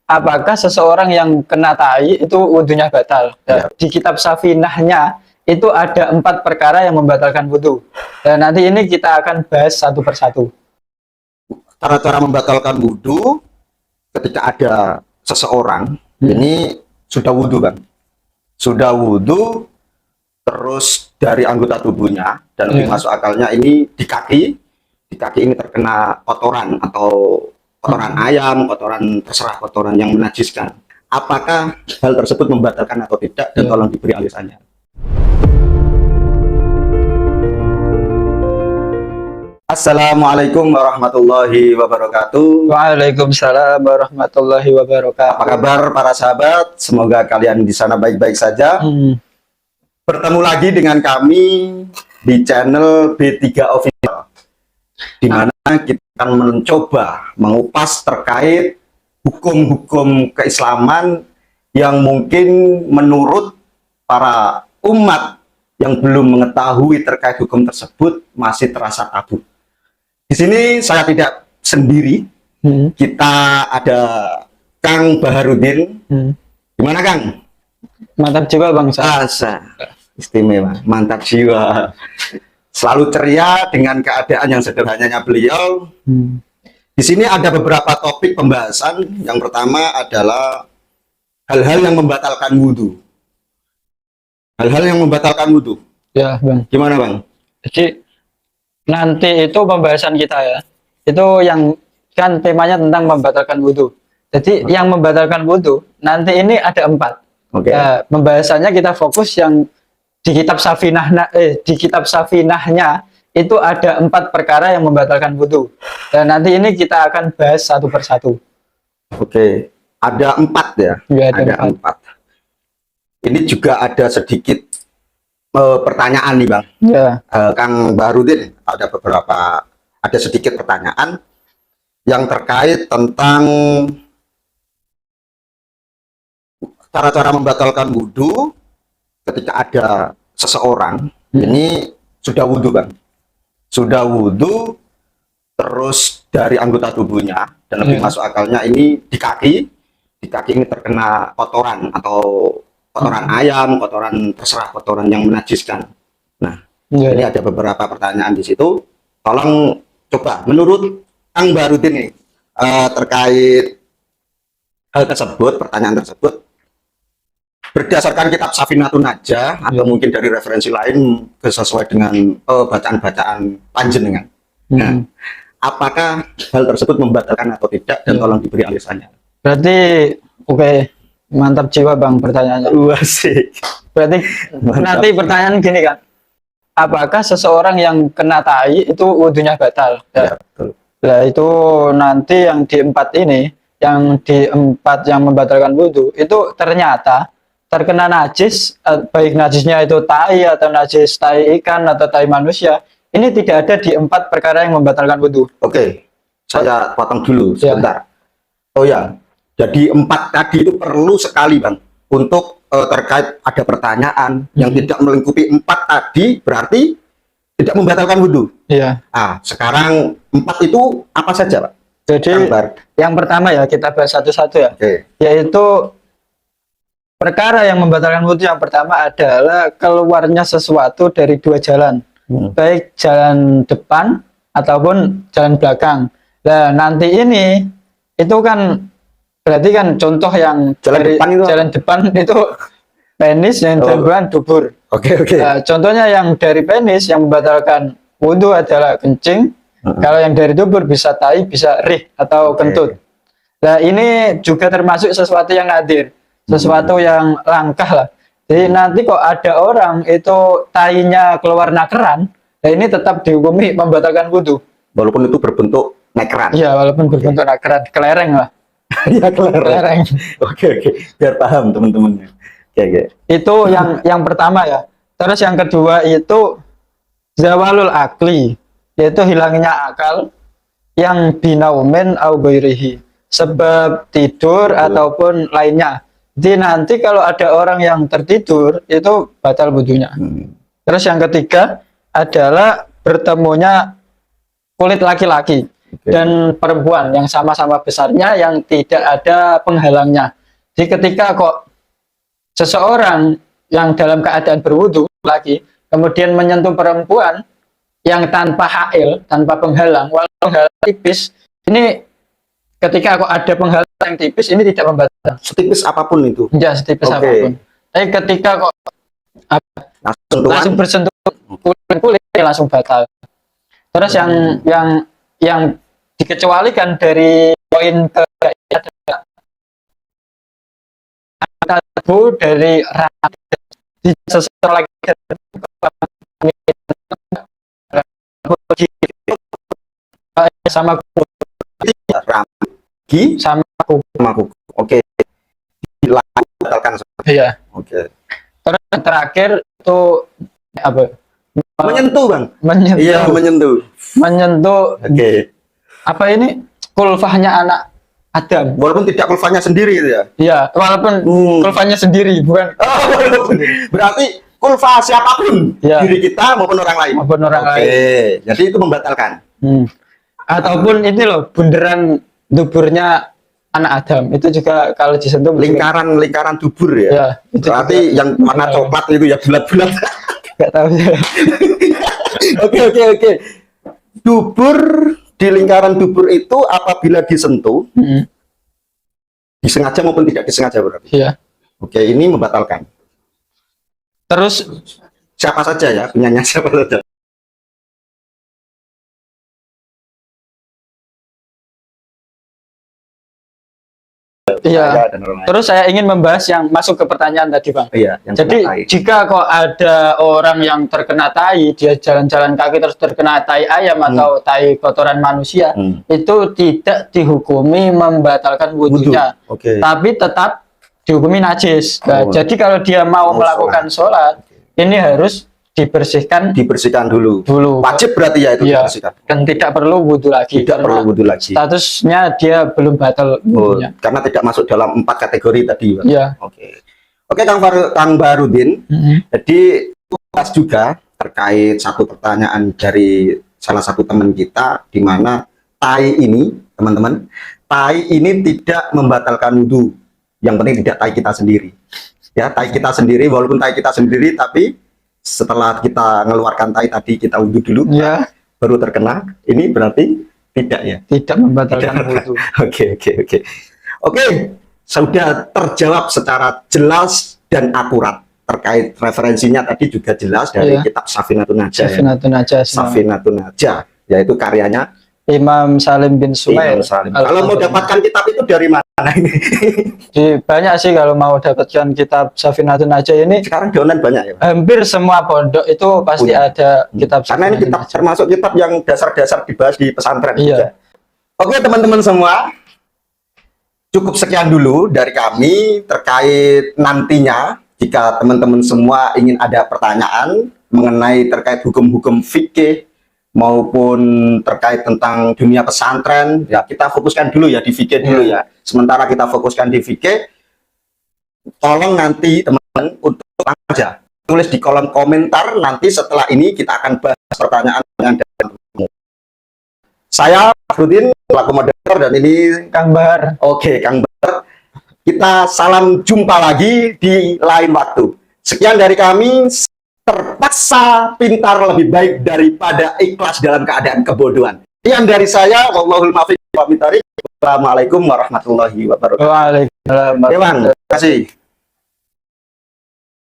apakah seseorang yang kena tai itu wudunya batal? Ya. Di kitab Safinahnya itu ada 4 perkara yang membatalkan wudu. Dan nanti ini kita akan bahas satu persatu. Cara-cara membatalkan wudhu ketika ada seseorang ini sudah wudhu, Bang. Sudah wudhu, terus dari anggota tubuhnya dan lebih masuk akalnya ini di kaki ini terkena kotoran atau kotoran ayam, kotoran terserah, kotoran yang menajiskan. Apakah hal tersebut membatalkan atau tidak, dan tolong diberi alasannya. Assalamualaikum warahmatullahi wabarakatuh. Waalaikumsalam warahmatullahi wabarakatuh. Apa kabar para sahabat? Semoga kalian di sana baik-baik saja. Bertemu lagi dengan kami di channel B3 Official, di mana kita akan mencoba mengupas terkait hukum-hukum keislaman yang mungkin menurut para umat yang belum mengetahui terkait hukum tersebut masih terasa tabu. Di sini saya tidak sendiri, kita ada Kang Baharudin. Gimana, Kang? Mantap jiwa bangsa. Istimewa, mantap jiwa. Selalu ceria dengan keadaan yang sederhananya beliau. Di sini ada beberapa topik pembahasan. Yang pertama adalah hal-hal yang membatalkan wudhu. Hal-hal yang membatalkan wudhu. Ya, Bang. Gimana, Bang? Jadi nanti itu pembahasan kita ya. Itu yang kan temanya tentang membatalkan wudhu. Jadi yang membatalkan wudhu nanti ini ada 4. Ya, pembahasannya kita fokus yang di kitab Safinahnya itu ada 4 perkara yang membatalkan wudhu. Dan nanti ini kita akan bahas satu persatu. Oke, ada 4 ya? Ya, ada 4. Ini juga ada sedikit pertanyaan nih, Bang. Ya. Kang Baharudin, ada sedikit pertanyaan yang terkait tentang cara-cara membatalkan wudhu ketika ada seseorang ini sudah wudhu, Bang. Sudah wudhu, terus dari anggota tubuhnya dan lebih masuk akalnya ini di kaki ini terkena kotoran atau kotoran ayam, kotoran terserah, kotoran yang menajiskan. Nah, ini ada beberapa pertanyaan di situ. Tolong coba menurut Kang Baharudin nih terkait hal tersebut, pertanyaan tersebut, berdasarkan kitab Safinatun Najah atau mungkin dari referensi lain sesuai dengan bacaan-bacaan panjenengan. Nah, apakah hal tersebut membatalkan atau tidak, dan tolong diberi alasannya. Berarti mantap jiwa, Bang, pertanyaannya. Asik. Berarti nanti pertanyaan gini kan, apakah seseorang yang kena tai itu wudunya batal? Ya, betul. Nah, itu nanti yang di 4 ini, yang di 4 yang membatalkan wudhu itu ternyata terkena najis, baik najisnya itu tai atau najis tai ikan atau tai manusia, ini tidak ada di 4 perkara yang membatalkan wudhu. Oke, saya potong dulu sebentar. Oh ya, jadi 4 tadi itu perlu sekali, Bang, untuk terkait ada pertanyaan yang tidak melingkupi 4 tadi, berarti tidak membatalkan wudhu. Iya. Nah, sekarang 4 itu apa saja, Pak? Jadi yang pertama ya, kita bahas satu-satu ya. Yaitu perkara yang membatalkan wudhu yang pertama adalah keluarnya sesuatu dari 2 jalan. Baik jalan depan ataupun jalan belakang. Nah, nanti ini itu kan berarti kan contoh yang jalan depan itu penis, yang jalan belakang dubur. Nah, contohnya yang dari penis yang membatalkan wudhu adalah kencing. Kalau yang dari dubur bisa tai, bisa rih atau kentut. Nah, ini juga termasuk sesuatu yang nadir, sesuatu yang langkah lah. Jadi nanti kok ada orang itu tainya keluar nakeran, nah ini tetap dihukumi membatalkan wudhu. Walaupun itu berbentuk nakeran. Iya, walaupun berbentuk nakeran, kelereng lah. Ya, kelereng. Oke, biar paham teman-teman. Itu yang pertama ya. Terus yang kedua itu zawalul akli, yaitu hilangnya akal yang binaumen au ghairihi, sebab tidur ataupun lainnya. Jadi nanti kalau ada orang yang tertidur itu batal wudhunya. Terus yang ketiga adalah bertemunya kulit laki-laki. dan perempuan yang sama-sama besarnya yang tidak ada penghalangnya. Jadi ketika kok seseorang yang dalam keadaan berwudu lagi kemudian menyentuh perempuan yang tanpa hail, tanpa penghalang, walaupun penghalang tipis, ini ketika kok ada penghalang yang tipis ini tidak membatalkan. Setipis apapun itu. Ya, setipis apapun. Tapi ketika kok langsung bersentuh kulit langsung batal. Terus yang dikecualikan dari poin tabu dari seseorang lagi sama Ragi sama kuku. Oke. Dibatalkan. Iya. Oke. Terus yang terakhir itu apa? Menyentuh, Bang. Menyentuh. Iya, menyentuh. Menyentuh. Oke. Apa ini? Kulfahnya anak Adam. Walaupun tidak kulfanya sendiri itu ya. Iya, walaupun kulfanya sendiri, bukan. Oh, berarti kulfa siapapun, ya, diri kita maupun orang lain. Maupun orang lain. Jadi itu membatalkan. Ataupun ini loh, bunderan duburnya anak Adam itu juga kalau disentuh lingkaran dubur ya. Ya itu berarti yang warna coklat itu ya bulat-bulat. Gak tahu ya. Oke. Dubur di lingkaran dubur itu apabila disentuh, disengaja maupun tidak disengaja berarti. Iya. Oke, ini membatalkan. Terus siapa saja ya, penyanyi siapa saja. Iya. Terus saya ingin membahas yang masuk ke pertanyaan tadi, Bang. Iya. Jadi jika kok ada orang yang terkena tai, dia jalan-jalan kaki terus terkena tai ayam atau tai kotoran manusia, itu tidak dihukumi membatalkan wudhunya, tapi tetap dihukumi najis. Nah, jadi kalau dia mau melakukan sholat, ini harus dibersihkan dulu. Wajib berarti ya itu dibersihkan. Dan tidak perlu wudhu lagi. Statusnya dia belum batal wudhunya. Karena tidak masuk dalam 4 kategori tadi. Iya. Oke, Kang Barudin. Jadi pas juga terkait satu pertanyaan dari salah satu teman kita, di mana tai ini, teman-teman, tai ini tidak membatalkan wudhu. Yang penting tidak tai kita sendiri. Ya, tai kita sendiri, walaupun tai kita sendiri, tapi setelah kita mengeluarkan tai tadi kita wudhu dulu, baru terkena, ini berarti tidak ya? Tidak membatalkan wudhu. Oke, sudah terjawab secara jelas dan akurat terkait referensinya tadi juga jelas dari kitab Safinatun Najah. Safinatun Najah, yaitu karyanya Imam Salim bin Sumail. Kalau mau dapatkan kitab itu dari mana ini? Banyak sih kalau mau dapatkan kitab Safinatun Najah ini. Sekarang di online banyak ya? Hampir semua pondok itu pasti ada kitab. Karena ini kitab termasuk kitab yang dasar-dasar dibahas di pesantren juga. Oke teman-teman semua, cukup sekian dulu dari kami terkait nantinya. Jika teman-teman semua ingin ada pertanyaan mengenai terkait hukum-hukum fikih maupun terkait tentang dunia pesantren, ya kita fokuskan dulu ya di fikih dulu ya. Sementara kita fokuskan di fikih, tolong nanti teman-teman untuk aja tulis di kolom komentar, nanti setelah ini kita akan bahas pertanyaan dari teman-teman. Saya Rudin, selaku moderator, dan ini Kang Bahar. Oke, Kang Bahar. Kita salam jumpa lagi di lain waktu. Sekian dari kami. Terpaksa pintar lebih baik daripada ikhlas dalam keadaan kebodohan. Yang dari saya, wallahul muwaffiq. Assalamualaikum warahmatullahi wabarakatuh. Waalaikumsalam. Terima kasih.